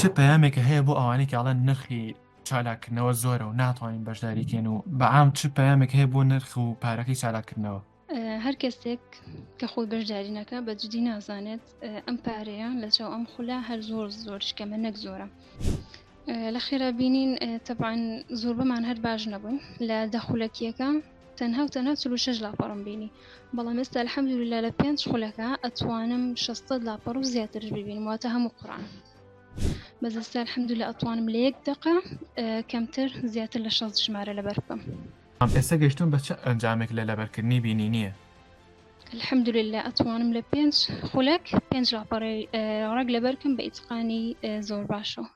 چه پەیامێکە هەیە بۆ ئەوانەی کە ئەڵێن نرخی چالاکردنەوە زۆرە و ناتوانین بەشداریکەین و بەعام چ پەیامێک هەیە بۆ نرخ و پارەکەی چالاکردنەوە؟ هەر کەسێک کە خۆی بەشداری نەکە بە جددی نازانێت ئەم پارەیە لەچەو ئەم خولا هەر زۆر شکەمە نەک زۆرە. لە خێرابینین تەبعاً زۆر بەمان هەر باش نەبووین لە دەخولەکیەکە تەنها 46 لاپەڕم بینی، بەڵام ئێستا الحەمدولillah لە 5 خولەکە ئەتوانم 600 لاپەڕ و زیاترش ببینم، واتە هەموو قورآن. بەس ئێستا الحەمدولillah ئەتوانم لە 1 دقە کەمتر زیاتر لە 6 ژمارە لەبەر بکەم. ئێستا گەیشتون بە چه ئەنجامێک لە لەبەرکردنی بینینیە؟ الحەمدولillah ئەتوانم لە 5 خولەک 5 لاپەڕی ڕەگ لەبەرکەم بە ئیتقانی زۆر باشەوە.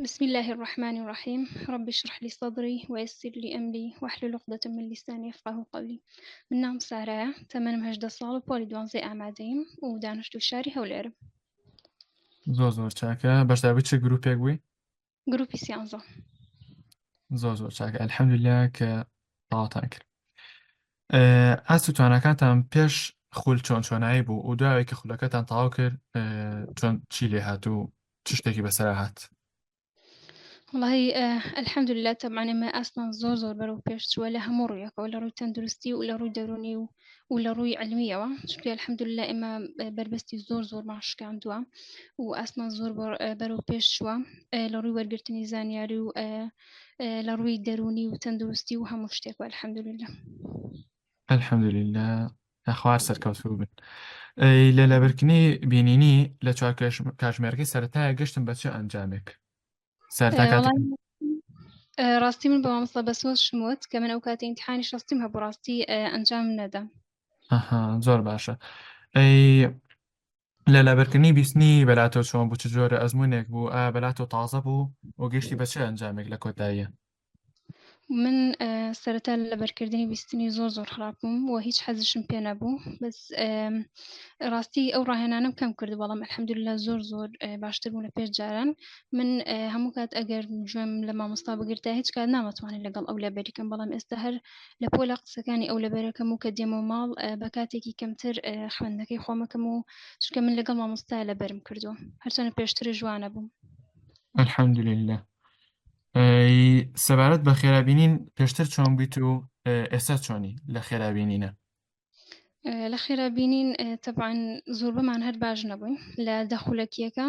بسم الله الرحمن الرحيم رب اشرح لي صدري ويسر لي أمري واحلل عقدة من لساني يفقهوا قولي. من نام سارة تمنم هجدة ساڵ و پۆلی 12 ئامادەیم و دانیشتووی شاری هەولێرم. زۆر چاکە. بەشداری چه گروپێک بووی؟ گروپی 11. زۆر چاکە. الحەمدولillah کە تەواوتان کرد. ئاست و توانەکانتان پێش خول چۆنایی بوو و دوایەوەی کە خولەکەتان تەواو کرد چۆن چی لێ هاتوو چ شتێکی بەسەرا هات؟ والله الحەمدولillah تەبعاً ئێمە ئاسمان زۆر بەرەو پێش چووە لە هەموو ڕوویەکەوە، لە ڕووی تەندروستی و لە ڕووی دەرونی و لە ڕووی علمیەوە، چونکە الحەمدولillah ئێمە بربەستی زۆر ماشکاندووە و ئاسمان زۆر بەرەو پێش چووە لە ڕووی وەرگرتنی زانیاری و لە ڕووی دەرونی و تەندروستی و هەموو شتێکەوە الحەمدولillah. الحەمدولillah خوار سەرکەوتوو بن. لە لەبەرکردنی بینینی لە 4 کاتژمێرەکەی سەرەتایە گەشتم بە چه ئەنجامێک؟ سەرەتا کاتێک ڕاستی من بە مامۆستا بەسۆز شموت کە من ئەو کاتی ئیمتیحانی شەستیم هەبوو، ڕاستی ئەنجام نەدا. زۆر باشە. لە لەبەرکردنی بیستنی بەلاتۆ چۆن بوو؟ چ جۆرە ئەزموونێک بوو؟ بەلاتۆ تازە بوو و گەشتی بە چه ئەنجامێک لە کۆتاییە؟ من سەرەتا لە بەرکردنی بیستنی زۆر خراپ بووم و هیچ حەزشم پێ نەبوو، بەس ڕاستی ئەو ڕاهێنانم کەم کرد، بەڵام الحەمدولillah زۆر باشتر بوو لە پێش جاران. من هەموو کات ئەگەر گوێم لە مامۆستا بگرتا هیچ کات نامەتوانێت لەگەڵ ئەو لەبەریکەم، بەڵام ئێستا هەر لە پۆلە قسەکانی ئەو لەبەرەکەم و کە دێمەوە ماڵ بە کاتێکی کەمتر خوێندنەکەی خۆمەکەم و چونکە من لەگەڵ مامۆستایە لەبەرم کردووە، هەرچەندە پێشترش جوانە بووم. الحەمدولillah. سەبارەت بە خێرابینین پێشتر چۆن بیت و ئێستا چۆنی لە خێرابینینە؟ لە خێرابینین تەبعاً زۆر بەمان هەر باش نەبووین لە دەخولەکیەکە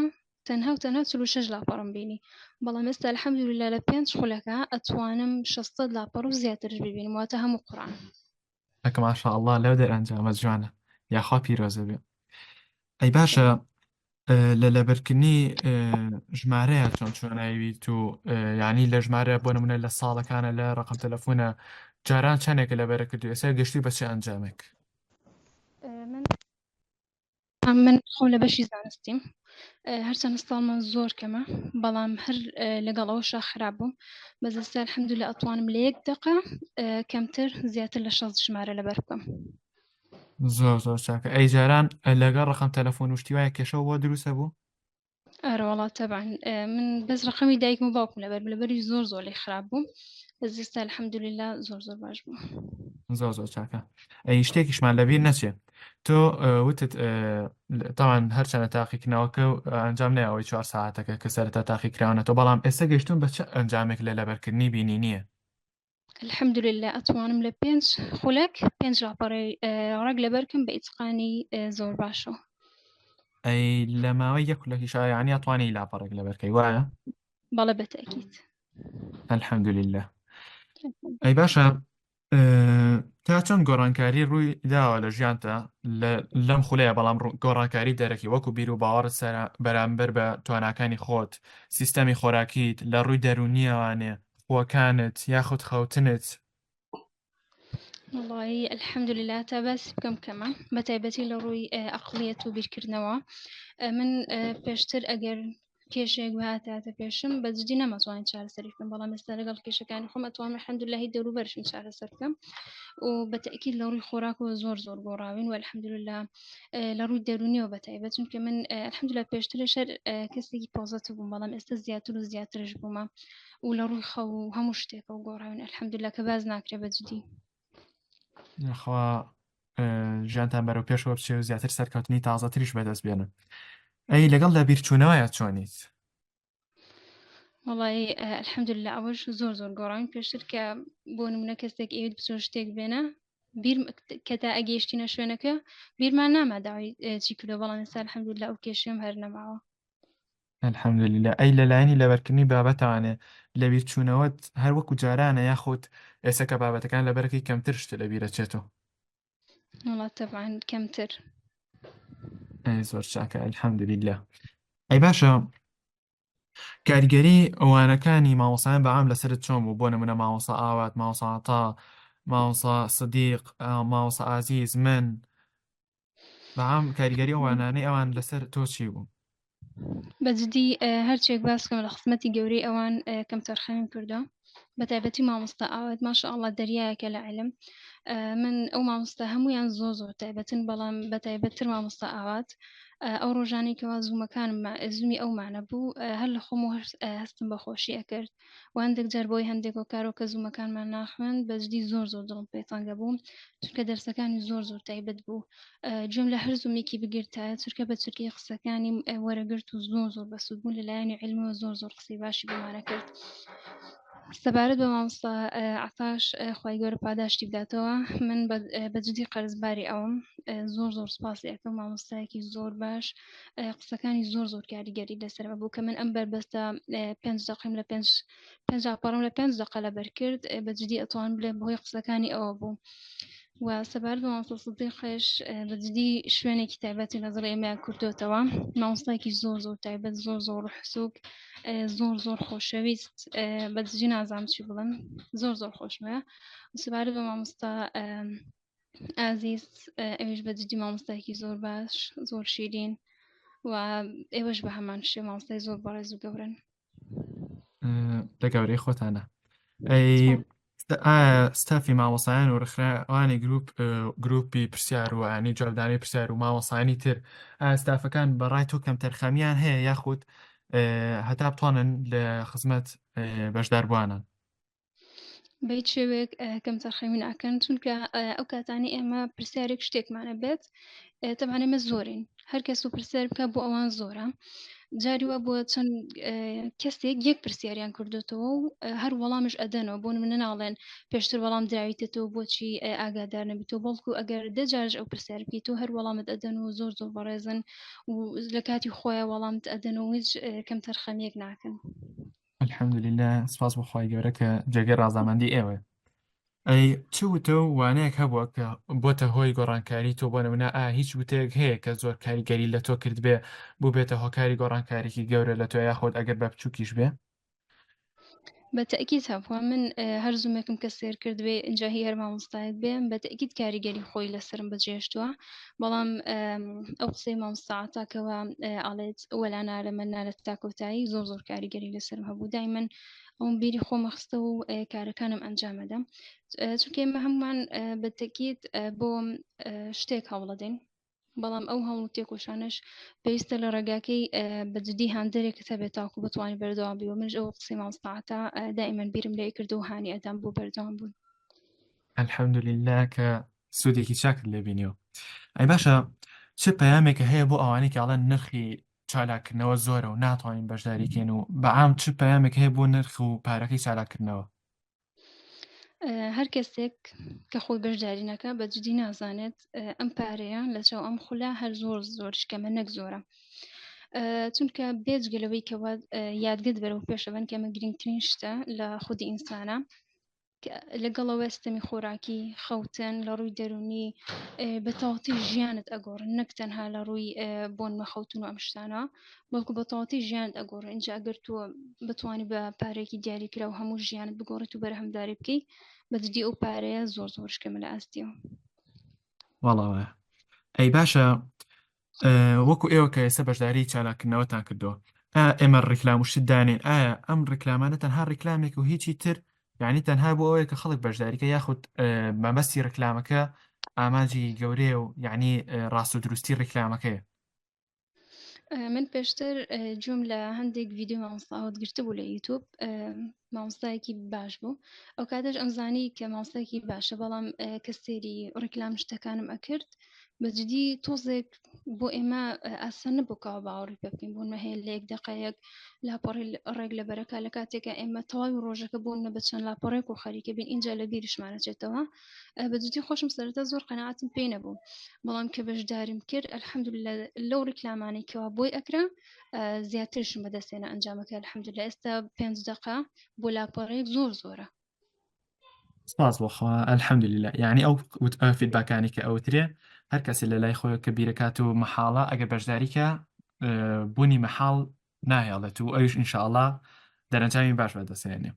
تەنها 46 لاپەڕم بینی، بەڵام ئێستا الحەمدولillah لە 5 خولەکە ئەتوانم 600 لاپەڕ و زیاترش ببینم، واتە هەموو قورآن. ئەکە ماشاءالله لەو دەرئەنجامە جوانە، یاخوا پیرۆزە بێ. ئەی باشە لە لەبەرکردنی ژمارەیە چۆنایی بیت و یعنی لە ژمارە بۆ نمونە لە ساڵەکانە لە ڕقم تەلەفۆنە جاران چەندێکە لەبەرە کردو ئێستا گەشتی بە چه ئەنجامێک؟ من خۆم لە بەشی زانستیم، هەرچەندە ساڵمان زۆر کەمە، بەڵام هەر لەگەڵ ئەوەشا خراپ بووم، بەس ئێستا الحەمدولillah ئەتوانم لە 1 دقە کەمتر زیاتر لە 6 ژمارە لەبەر بکەم. زۆر چاکە. ئەی جاران لەگەڵ ڕقم تەلەفۆن وشتی وایە کێشەوە بۆ دروستە بوو؟ ئەرە وەڵا تەبعاً من بەس ڕقەمی دایکم و باوکم لەبەری زۆر لێ خراپ بوو، بەس ئێستا الحەمدولillah زۆر باش بوو. زۆر چاکە. ئەی شتێکیشمان لەبیر نەچێ تۆ وتت تاوان هەرچەنە تاقیکردنەوەکە ئەنجام نەیەوەی 4 ساعتەکە کە سەرەتا تاقیکراونەوە، بەڵام ئێستا گەیشتون بە چه ئەنجامێک لە لەبەرکردنی بینینیە؟ الحەمدولillah ئەتوانم لە 5 خولەک 5 لاپەڕی ڕەگ لەبەرکەم بە ئیتقانی زۆر باشەوە. ئەی لە ماوەی یەک خولەکیشا یعنی ئەتوانی لاپەڕێک لەبەرکەی وایە؟ بەڵێ بەتەکید. الحەمدولillah. ئەی باشە تا چەند گۆڕانکاری ڕووی داوە لە ژیانتە لەم خولەیە، بەڵام گۆڕانکاری دەرەکی وەکو بیر و باوەڕت بەرامبەر بە تواناکانی خۆت، سیستەمی خۆراکیت، لە ڕووی دەرونیەوانێ خۆکانت یاخود خەوتنت؟ وڵی الحەمدولillah تا باسی بکەم کەمە، بەتایبەتی لە ڕووی عەقڵیەت و بیرکردنەوە. من پێشتر ئەگەر کێشێک هاتە پێشم بە جددی نەمەتوانین چارەسەری بکەم، بەڵام ئێستا لەگەڵ کێشەکانی خۆم ئەتوانم الحەمدولillah هی دەور و بەرشم چارەسەر بکەم و بەتەکید لە ڕووی خۆراکەوە زۆر گۆڕاوین و الحەمدولillah لە ڕووی دەرونیەوە بەتایبەت، چونکە من الحەمدولillah پێشترش هەر کەسێکی پۆزتیڤ بووم، بەڵام ئێستا زیاتر و زیاترش بوومە و لە ڕووی خەو و هەموو شتێکەوە گۆڕاوین الحەمدولillah کە باز ناکرێ بە جددی. خوا ژیانتان بەرەو پێشەوە بچێ و زیاتر سەرکەوتنی تازەتریش بەدەست بێنن. ئەی لەگەڵ لە بیرچوونەوەیە چۆنیت؟ وڵی ئەلحەمدوللا ئەوەش زۆر گۆڕان پێشتر کە بۆ نمونە کەسێک ئەوێت بچۆ شتێک بێنە بیر کە تا ئەگەیشتینە شوێنەکە بیرمان ناماداوای چی کردو بەڵام ئێستا ئەلحەمدوللا ئەو کێشەم هەر نەماوە. الحەمدولله ئەی لەلایەنی لەبەرکردنی بابەتوانێ لەبیر چوونەوەت هەر وەکو جارانە یاخود ئێستا کە بابەتەکان لەبەرەکەی کەمتر شتە لەبیرە چێتەوە؟ وڵات تەبعاً کەمتر. زۆر چاکە الحەمدولله. ئەی باشە کاریگەری ئەوانەکانی مامۆسایان بەعام لەسرت چۆن بوو؟ بۆ نمونە مامۆسا ئاوات، مامۆسا عەتا، مامۆسا سدیق، مامۆسا ئازیز، من بەعام کاریگەری ئەوانانەی ئەوان لەسەر تۆ چی بوو؟ بەجددی هەرچێک باسکەم لە خزمەتی گەورەی ئەوان کەم تەرخەمیم کردو بە تایبەتی مامۆستا ئاوات ماشەئاڵڵا دەریایەکە لە عیلم. من ئەو مامۆستا هەمویان زۆر تایبەتن بەڵام بە تایبەتتر مامۆستا ئاوات ئەو ڕۆژانەی کەوا زوومەکانم زوومی ئەومانە بوو هەر لە خۆم و هەستم بە خۆشی ئەکرد و هەندێک جار بۆی هەندێک هۆکارۆکە زوومەکانمان ناخوێن بەجددی زۆر دڵم پێتانگە بوو چونکە دەرسەکانی زۆر تایبەت بوو. گوێم لە هەر زوومێکی بگرتایە چونکە بە چورکی قسەکانی وەرەگرت و زۆر بەسوود بوون لەلایەنی عیلمەوە زۆر قسەی باشی بۆمانە کرد. سەبارەت بە مامۆستا عەتاش خوای گەورە پاداشتی بداتەوە من بەجددی قەرزباری ئەوم زۆر سوپاسی ئەەکەم مامۆستایەکی زۆر باش قسەکانی زۆر کاریگەری لەسەرمە بوو کە من ئەم بربەستە 5 دقیم لە 5 پاڕم لە 5 دقە لەبەر کرد بەجددی ئەتوان بڵێ بەهۆی قسەکانی ئەوە بوو. و سەبارەت بە مامۆستا سیدیقیش بەجددی شوێنێکی تایبەتی لەگەڵ ئێمەیان کردوتەوە مامۆستایەکی زۆر تایبەت زۆر حسووک زۆر خۆشەویست بەجددی نازانم چی بڵێم زۆر خۆشمەوە. سەبارەت بە مامۆستا ئازیز ئەویش بەجددی مامۆستایەکی زۆر باش زۆر شیرین و ئێوەش بە هەمان شێ مامۆستای زۆر بەڕێز و گەورن. لە گەورەی خۆتانە. ئەی ستافی مامۆسایان و ڕخراوانی گروپی پرسیار و ئانی جوابدانی پرسیار و مامۆسایانی تر ستافەکان بەڕای تۆ کەم تەرخەمیان هەیە یاخود هەتا بتوانن لە خزمەت بەشدار بوانن؟ بەیت شێوێک کەم تەرخەمی ناکەن چونکە ئەو کاتانی ئێمە پرسیارێک شتێکمانە بێت تەبعاً ئێمە زۆرین هەر کەس و پرسیار بکە بۆ ئەوان زۆرە جاری وە بۆ چەند کەسێک یەک پرسیاریان کردوتەوە و هەر وەڵامش ئەدەنەوە بۆ منە ناڵێن پێشتر وەڵام دراویتەوە بۆچی ئاگادار نەبیتەوە بەڵکو ئەگەر دەجارش ئەو پرسیار بکەیت و هەر وەڵامت ئەدەن و زۆر بەڕێزن و لە کاتی خۆیان وەڵامت ئەدەن و هیچ کەم تەرخەمیەک ناکەن. الحەمدولله سپاس بۆ خوای گەورە کە جێگەی ڕازامەندی ئێوە. ئەی چوتە وانەیەک هەبووە کە بۆتە هۆی گۆڕانکاری تۆ بۆ نمونە هیچ وتەیەک هەیە کە زۆر کاریگەری لە تۆ کرد بێ بوو بێتە هۆکاری گۆڕانکارێکی گەورە لە تۆ یاخۆت ئەگەر بە بچووکیش بێ؟ بەتەئکید هەبووە من هەر زوومێکم کە سێر کردوێ اینجا هی هەر مامۆستایەک بێم بەتەئکید کاریگەری خۆی لەسرم بەجێشتووە بەڵام ئەو قسەی مامۆستا عەتاکەوە ئاڵێت وەلا من نالە تا کۆتایی زۆر کاریگەری لەسرم هەبوو دایمەن ئەوم بیری خۆمە خستە و کارەکانم ئەنجامەدەم چونکە ئێمە هەمومان بەتەئکید بۆ شتێک هەوڵەدەین بەڵام ئەو هەڵ و تێکۆشانش پێویستە لە ڕێگاکەی بەجددی هاندێرێکت هەبێت تاکو بتوانانی بەردەوام بی و منش ئەو قسەی مامۆستا عەتا دائیمەن بیرم لێ کردو و هانی ئەدام بۆ بەردەوام بوون. الحەمدولله کە سوودێکی چاکت لێبینیەوە. ئەی باشە چه پەیامێکە هەیە بۆ ئەوانەی کە ئەڵێن نرخی چالاکردنەوە زۆرە و ناتوانین بەشداریکەین و بەعام چ پەیامێک هەیە بۆ نرخ و پارەکەی چالاکردنەوە؟ هەر کەسێک کە خۆی بەشداری نەکە بەجددی نازانێت ئەم پارەیە لە چاو ئەم خولا هەر زۆر شکەمە نەک زۆرە چونکە بێجگەلەوەی کەوە یادگت بەرەو پێشەوەن کە ئەمە گرنگترین شتە لە خودی ئینسانە لەگەڵەوە ستەمی خۆراکی خەوتن لە ڕووی دەرونی بە تەواوەتی ژیانت ئەگۆڕن نەک تەنها لە ڕووی بۆن مەخەوتن و ئەم شتانە بەڵکو بە تەواوەتی ژیانت ئەگۆڕن اینجا ئەگەر تۆ بتوانانی بە پارێکی دیاریکرا و هەموو ژیانت بگۆڕێت و بەرهەمداری بکەیت بەجددی ئەو پارەیە زۆر شکەمە لە ئاستیەوە. وەڵاوە ئەی باشە وەکو ئێوە کە ئێستا بەشداری چالاکردنەوەتان کردەوە ئێمە ڕیکلام و شت دانێن ئایا ئەم ڕیکلامانە تەنها ڕیکلامێک و هیچی تر یعنی تەنها بۆ ئەوەیە کە خەڵک بەشداریکە یاخود مەبەستی ڕیکلامەکە ئاماجی گەورەیە و یعنی ڕاست و دروستی ڕیکلامەکەیە؟ من پێشتر جوم لە هەندێک ڤیدیۆ مامۆستاوت گرتە بوو لە یوتیوب مامۆستایەکی باش بوو ئەو کاتەش ئەمزانی کە مامۆستایەکی باشە بەڵام کە سێری ڕیکلام شتەکانم ئەکرد بەجددی تۆزێک بۆ ئێمە ئاسان نەبوو کەوا باوەڕی پێ بکەین بوونمە هەیە لە یەک دقەیەک لاپەڕی ڕێک لەبەرەکە لە کاتێکە ئێمە تەواوی ڕۆژەکە بوونە بە چەند لاپەڕێک و خەریکە بین اینجا لە بیریشمانەچێتەوە بەجددی خۆشم سەرەتا زۆر قەنەعاتم پێی نەبوو بەڵام کە بەشداریم کرد ئەلحەمدولillah لەو ڕیکلامانەی کەوا بۆی ئەکرا زیاترشم بەدەستێنە ئەنجامەکە الحەمدلله ئێستا 5 دقه بۆ لاپەڕەیەک زۆر زۆرە سپاس بۆخوا ئەلحەمدولillah یعنی ئەو فیدباکانی کە ئەوترێ هەر کەسێک لە لای خۆی کە بیرەکات و مەحاڵە ئەگەر بەشداریکە بوونی مەحاڵ ناهێڵێت و ئەوش ئینشاءالله دەرەنجامی باش بەدەستێنێ.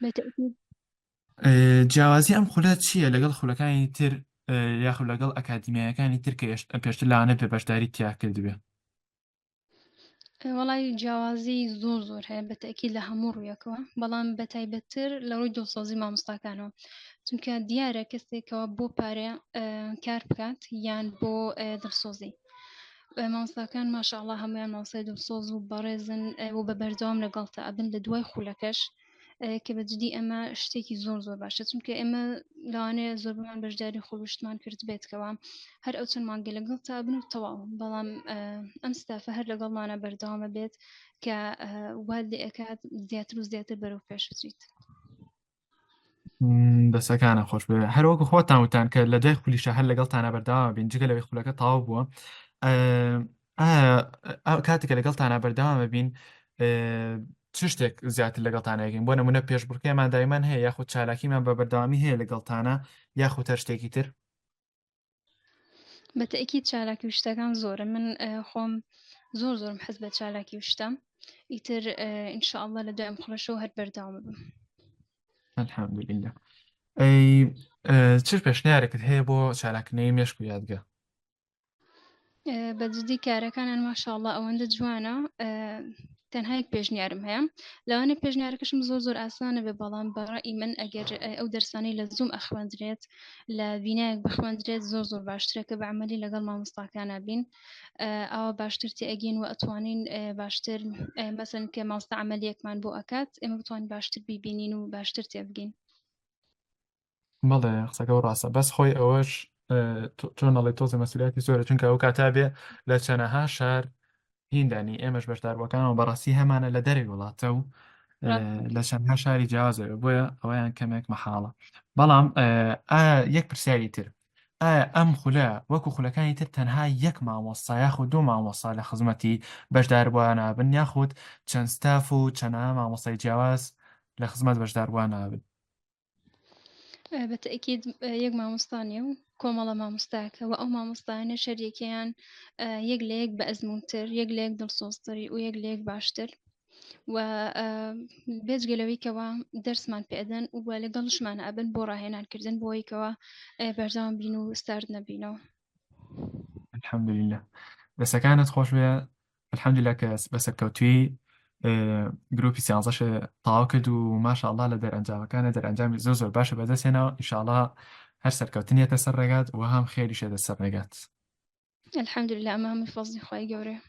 بەتەکید جیاوازی ئەم خولە چییە لەگەڵ خولەکانی تر یاخود لەگەڵ ئەکادیمیەکانی تر کە پێشتر لاانە پێ بەشداری تیا کردبێ؟ وەڵی جیاوازی زۆر زۆر هەیە بەتەکی لە هەموو ڕوویەکەوە بەڵام بەتایبەتتر لە ڕووی دڵسۆزی مامۆستاکانەوە چونکە دیارە کەسێکەوە بۆ پارێ کار بکات یان بۆ دڵسۆزی مامۆستاکان ماشاءالله هەمویان مامۆستای دڵسۆز و بەڕێزن و بە بەردەوام لەگەڵتە ئەبن لە دوای خولەکەش کە بەجددی ئەمە شتێکی زۆر زۆر باشە چونکە ئێمە لەوانەیە زۆربمان بەشداری خۆشتمان کرد بێتکەوە هەر ئەو چەند مانگە لەگەڵ تا بن و تەواو بەڵام ئەم ستافە هەر لەگەڵمانە بەردەوامە بێت کە وا لێ ئەکات زیاتر و زیاتر بەرەو پێش بچیت دەسەکانە خۆش بێ هەروەکو خۆتان وتان کە لە دوای خولیشە هەر لەگەڵتانە بەرداوام بین جگە لەوەی خولەکە تەواو بووە کاتێکە لەگەڵتانە بەرداوامە بین چ شتێک زیاتر لەگەڵتانەکەین بۆ نمونە پێشبڕکێمان دایمان هەیە یاخود چالاکیمان بە بەردەوامی هەیە لەگەڵتانە یاخود هەر شتێکی تر بەتەکی چالاکی وشتەکان زۆرە من خۆم زۆرم حەز بە چالاکی وشتە ئیتر ئینشاءالله لە دوای ئەم خوڵەشەوە هەر بەردەوامە بم الحەمدولillah ئەی چ پێشنیارێکت هەیە بۆ چالاکردنەوەی مێشک و یادگە؟ بەجددی کارەکانیان ماشاءالله ئەوەندە جوانە تەنها یەک پێشنیارم هەیە لەوانێ پێشنیارەکەشم زۆر ئاسانە بێ بەڵام بەڕای من ئەگەر ئەو دەرسانەی لە زوم ئەخوێندرێت لە بینایەک بخوێندرێت زۆر باشترە کە بە عەمەلی لەگەڵ مامۆستاکانە بین ئەوە باشتر تێئەگەین و ئەتوانین باشتر مەسەن کە مامۆستا عەمەلیەکمان بۆ ئەکات ئێمە بتوانین باشتر بیبینین و باشتر تێبگەین بەڵێ قسەکە و ڕاستە بەس خۆی ئەوەش چۆنەڵی تۆزە مەسوولیەتی زۆرە چونکە ئەو کاتا بێ لە چەنەها شار هیندانی ئێمەش بەشداروەکانەوە بەڕاستی هەمانە لە دەرەوی وڵاتە و لە چەندها شاری جیازەوە بۆیە ئەویان کەمێک مەحاڵە بەڵام یەک پرسیاری تر ئایا ئەم خولە وەکو خولەکانی تر تەنها یەک مامۆستا یاخود دوو مامۆستا لە خزمەتی بەشداربووان نابن یاخود چەند ستاف و چەندها مامۆستای جیاواز لە خزمەت بەشداربووان نابن؟ بەتەکید یەک مامۆستانیە و کۆمەڵە مامۆستاکەوە ئەو مامۆستایانە شەریەکەیان یەک لە یەک بە ئەزموونتر یەک لە یەک دڵسۆزتری و یەک لە یەک باشتر و بێجگەلەوەیکەوە دەرسمان پێدەن و لەگەڵشمانە ئەبن بۆ ڕاهێنانکردن بۆیکەوە بەردەوام بین و ستارت نەبینەوە الحەمدولillah دەسەکانت خۆش بێ الحەمدولillah کە بەسەرکەوتوی گروپی سیانزەش تەواو کرد و ماشاءالله لە دەرئەنجامەکانە دەرئەنجامی زۆر باشە بەدەستێنەوە ئینشاءالله هەر سەرکەوتنیەتە سەر ڕێگات و هەم خێریشێتە سەر ڕێگات الحەمدولillah ئەمە هەمووی فەزلی خوای گەورەیە